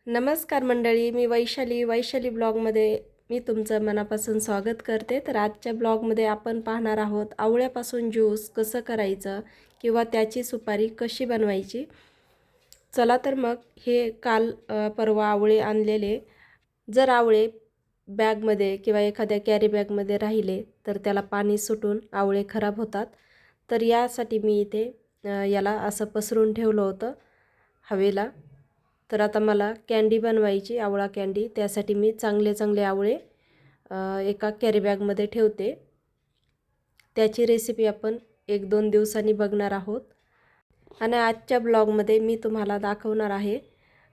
नमस्कार मंडळी, मी वैशाली ब्लॉगमध्ये मी तुमचं मनापासून स्वागत करते। तर आजच्या ब्लॉगमध्ये आपण पाहणार आहोत आवळ्यापासून ज्यूस कसं करायचं किंवा त्याची सुपारी कशी बनवायची। चला तर मग हे काल परवा आवळे आणलेले, जर आवळे बॅगमध्ये किंवा एखाद्या कॅरी बॅगमध्ये राहिले तर त्याला पाणी सुटून आवळे खराब होतात। तर यासाठी मी इथे याला असं पसरून ठेवलं होतं हवेला। तर आता मला कँडी बनवायची, आवळा कँडी, त्यासाठी मी चांगले आवळे एका कॅरी बॅगमध्ये ठेवते। त्याची रेसिपी आपण 1-2 दिवसांनी बघणार आहोत। आणि आजच्या ब्लॉगमध्ये मी तुम्हाला दाखवणार आहे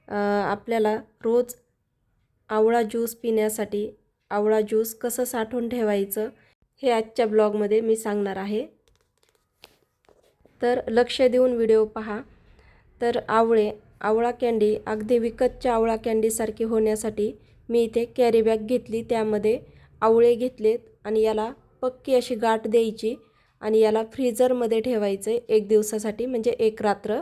आपल्याला रोज आवळा ज्यूस पिण्यासाठी आवळा ज्यूस कसं साठवून ठेवायचं हे आजच्या ब्लॉगमध्ये मी सांगणार आहे। तर लक्ष देऊन व्हिडिओ पहा। तर आवळा कँडी अगदी विकतच्या आवळा कँडीसारखी होण्यासाठी मी इथे कॅरी बॅग घेतली, त्यामध्ये आवळे घेतलेत आणि याला पक्की अशी गाठ द्यायची आणि याला फ्रीजरमध्ये ठेवायचे 1 दिवसासाठी, म्हणजे 1 रात्र,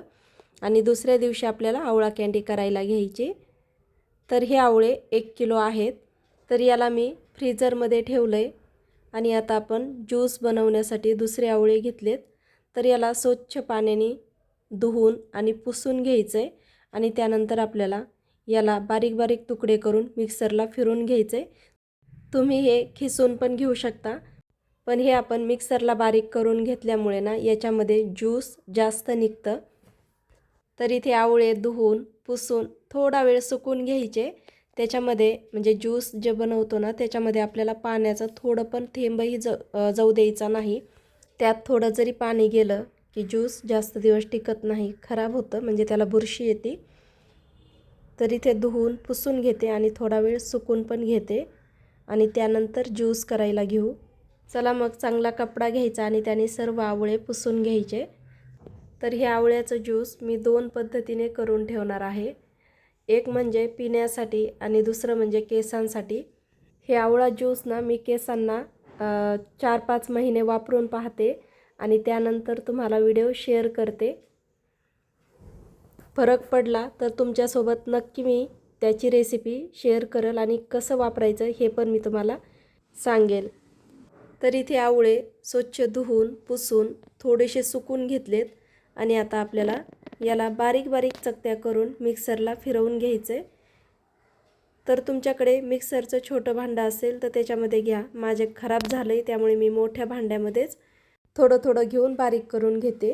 आणि दुसऱ्या दिवशी आपल्याला आवळा कँडी करायला घ्यायची। तर हे आवळे 1 किलो आहेत। तर याला मी फ्रीजरमध्ये ठेवलंय आणि आता आपण ज्यूस बनवण्यासाठी दुसरे आवळे घेतलेत। तर याला स्वच्छ पाण्याने धुवून आणि पुसून घ्यायचे आणि त्यानंतर आपल्याला याला बारीक तुकडे करून मिक्सरला फिरवून घ्यायचे। तुम्ही हे खिसून पण घेऊ शकता, पण हे आपण मिक्सरला बारीक करून घेतल्यामुळे ना याच्यामध्ये ज्यूस जास्त निघतं। तर इथे आवळे धुवून पुसून थोडा वेळ सुकून घ्यायचे। त्याच्यामध्ये म्हणजे ज्यूस जे बनवतो ना त्याच्यामध्ये आपल्याला पाण्याचं थोडं पण थेंबही जाऊ द्यायचा नाही। त्यात थोडं जरी पाणी गेलं की ज्यूस जास्त दिवस टिकत नाही, खराब होतं, म्हणजे त्याला बुरशी येते। तर इथे धुवून पुसून घेते आणि थोडा वेळ सुकून पण घेते आणि त्यानंतर ज्यूस करायला घेऊ। चला मग चांगला कपडा घ्यायचा आणि त्याने सर्व आवळे पुसून घ्यायचे। तर हे आवळ्याचं ज्यूस मी 2 पद्धतीने करून ठेवणार आहे, एक म्हणजे पिण्यासाठी आणि दुसरं म्हणजे केसांसाठी। हे आवळा ज्यूस ना मी केसांना 4-5 महिने वापरून पाहते आणि त्यानंतर तुम्हाला व्हिडिओ शेअर करते। फरक पडला तर तुमच्यासोबत नक्की मी त्याची रेसिपी शेअर करेल आणि कसं वापरायचं हे पण मी तुम्हाला सांगेल। तर इथे आवळे स्वच्छ धुवून पुसून थोडेसे सुकून घेतलेत आणि आता आपल्याला याला बारीक चकत्या करून मिक्सरला फिरवून घ्यायचे। तर तुमच्याकडे मिक्सरचं छोटं भांडं असेल तर त्याच्यामध्ये घ्या। माझे खराब झालंय त्यामुळे मी मोठ्या भांड्यामध्येच थोडं घेऊन बारीक करून घेते।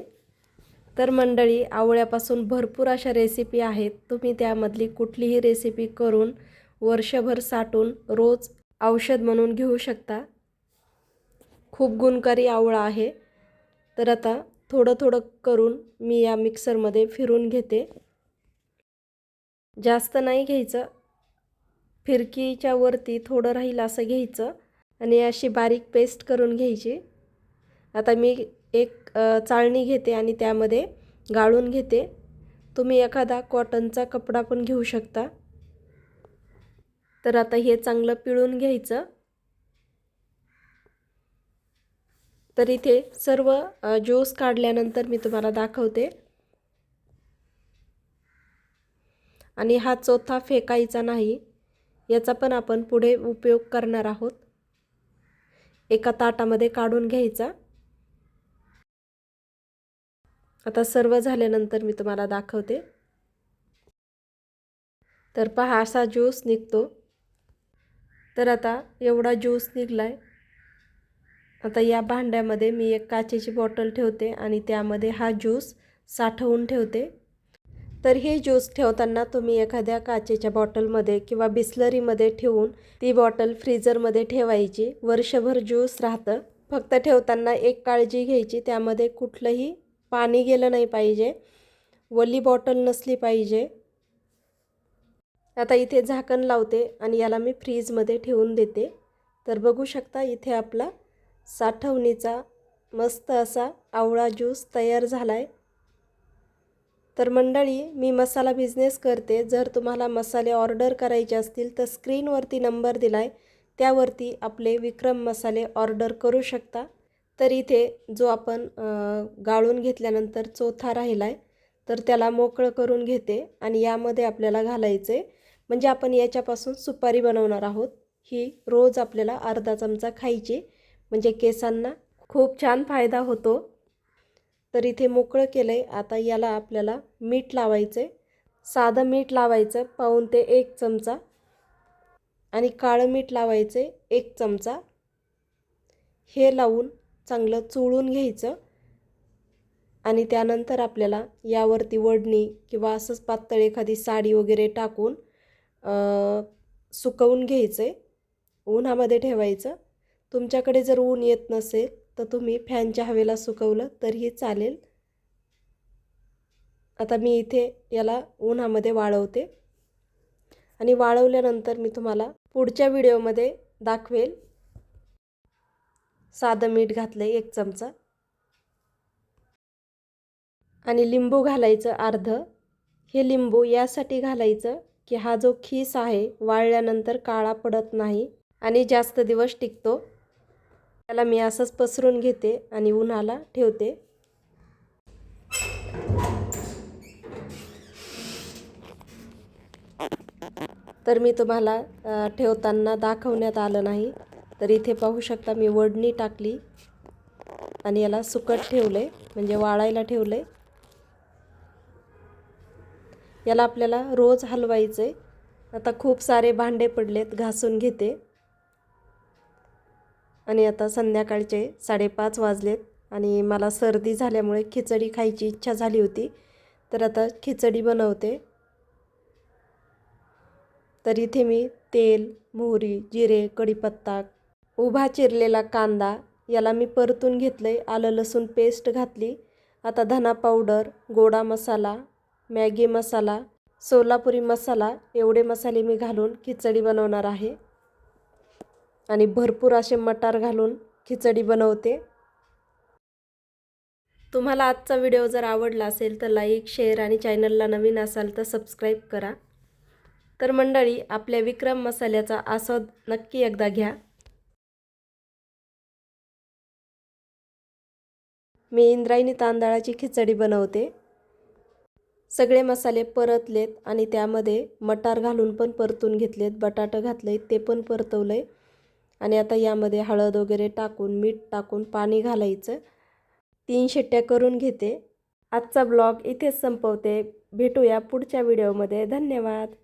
तर मंडळी, आवळ्यापासून भरपूर अशा रेसिपी आहेत, तुम्ही त्यामधली कुठलीही रेसिपी करून वर्षभर साठवून रोज औषध म्हणून घेऊ शकता। खूप गुणकारी आवळा आहे। तर आता थोडं करून मी या मिक्सरमध्ये फिरून घेते। जास्त नाही घ्यायचं, फिरकीच्या वरती थोडं राहील असं घ्यायचं आणि अशी बारीक पेस्ट करून घ्यायची। आता मी एक चाळणी घेते आणि त्यामध्ये गाळून घेते। तुम्ही एखादा कॉटनचा कपडा पण घेऊ शकता। तर आता हे चांगलं पिळून घ्यायचं। तर इथे सर्व ज्यूस काढल्यानंतर मी तुम्हाला दाखवते। आणि हा चोथा फेकायचा नाही, याचा पण आपण पुढे उपयोग करणार आहोत। एका ताटामध्ये काढून घ्यायचा। आता सर्व झाल्यानंतर मी तुम्हाला दाखवते। तर पहा असा ज्यूस निघतो। तर आता एवढा ज्यूस निघलाय। आता या भांड्यामध्ये मी एक काचेची बॉटल ठेवते आणि त्यामध्ये हा ज्यूस साठवून ठेवते। तर हे ज्यूस ठेवताना तुम्ही एखाद्या काचेच्या बॉटलमध्ये किंवा बिस्लरीमध्ये ठेवून ती बॉटल फ्रीजरमध्ये ठेवायची, वर्षभर ज्यूस राहतं। फक्त ठेवताना एक काळजी घ्यायची, त्यामध्ये कुठलंही पाणी गेलं नाही पाहिजे, वली बॉटल नसली पाहिजे। आता इथे झाकण लावते आणि याला मी फ्रीजमध्ये ठेवून देते। तर बघू शकता इथे आपला साठवणीचा मस्त असा आवळा ज्यूस तयार झालाय। तर मंडळी, मी मसाला बिझनेस करते। जर तुम्हाला मसाले ऑर्डर करायचे असतील तर स्क्रीनवरती नंबर दिलाय, त्यावरती आपले विक्रम मसाले ऑर्डर करू शकता। तर इथे जो आपण गाळून घेतल्यानंतर चोथा राहिलाय तर त्याला मोकळं करून घेते आणि यामध्ये आपल्याला घालायचे म्हणजे आपण याच्यापासून सुपारी बनवणार आहोत। ही रोज आपल्याला अर्धा चमचा खायची, म्हणजे केसांना खूप छान फायदा होतो। तर इथे मोकळं केलंय। आता याला आपल्याला मीठ लावायचे, साधं मीठ लावायचं पाऊण ते 1 चमचा आणि काळं मीठ लावायचे 1 चमचा। हे लावून चांगलं चोळून घ्यायचं आणि त्यानंतर आपल्याला यावरती वडणी किंवा असंच पातळ एखादी साडी वगैरे टाकून सुकवून घ्यायचे, उन्हामध्ये ठेवायचं। तुमच्याकडे जर ऊन येत नसेल तर तुम्ही फॅनच्या हवेला सुकवलं तरीही चालेल। आता मी इथे याला उन्हामध्ये वाळवते आणि वाळवल्यानंतर मी तुम्हाला पुढच्या व्हिडिओमध्ये दाखवेल। साधं मीठ घातलं 1 चमचा आणि लिंबू घालायचं अर्धं। हे लिंबू यासाठी घालायचं की हा जो खीस आहे वाळल्यानंतर काळा पडत नाही आणि जास्त दिवस टिकतो। त्याला मी असंच पसरून घेते आणि उन्हाला ठेवते। तर मी तुम्हाला ठेवताना दाखवण्यात आलं नाही, तर इथे पाहू शकता मी वडणी टाकली आणि याला सुकट ठेवले, म्हणजे वाळायला ठेवले। याला आपल्याला रोज हलवायचे। आता खूप सारे भांडे पडलेत, घासून घेते। आणि आता संध्याकाळचे 5:30 वाजलेत आणि मला सर्दी झाल्यामुळे खिचडी खायची इच्छा झाली होती, तर आता खिचडी बनवते। तर इथे मी तेल, मोहरी, जिरे, कढीपत्ता, उभा चिरलेला कांदा याला मी परतून घेतले, आलं लसूण पेस्ट घातली। आता धना पावडर, गोडा मसाला, मॅगी मसाला, सोलापुरी मसाला एवढे मसाले मी घालून खिचडी बनवणार आहे आणि भरपूर असे मटार घालून खिचडी बनवते। तुम्हाला आजचा व्हिडिओ जर आवडला असेल तर लाईक, शेअर आणि चॅनलला नवीन असाल तर सबस्क्राईब करा। तर मंडळी, आपल्या विक्रम मसाल्याचा आस्वाद नक्की एकदा घ्या। मी इंद्रायणी तांदळाची खिचडी बनवते। सगळे मसाले परतलेत आणि त्यामध्ये मटार घालून पण परतून घेतलेत, बटाटा घातले ते पण परतवले आणि आता यामध्ये हळद वगैरे टाकून, मीठ टाकून पाणी घालायचं। 3 शिट्ट्या करून घेते। आजचा ब्लॉग इथेच संपवते। भेटूया पुढच्या व्हिडिओमध्ये। धन्यवाद।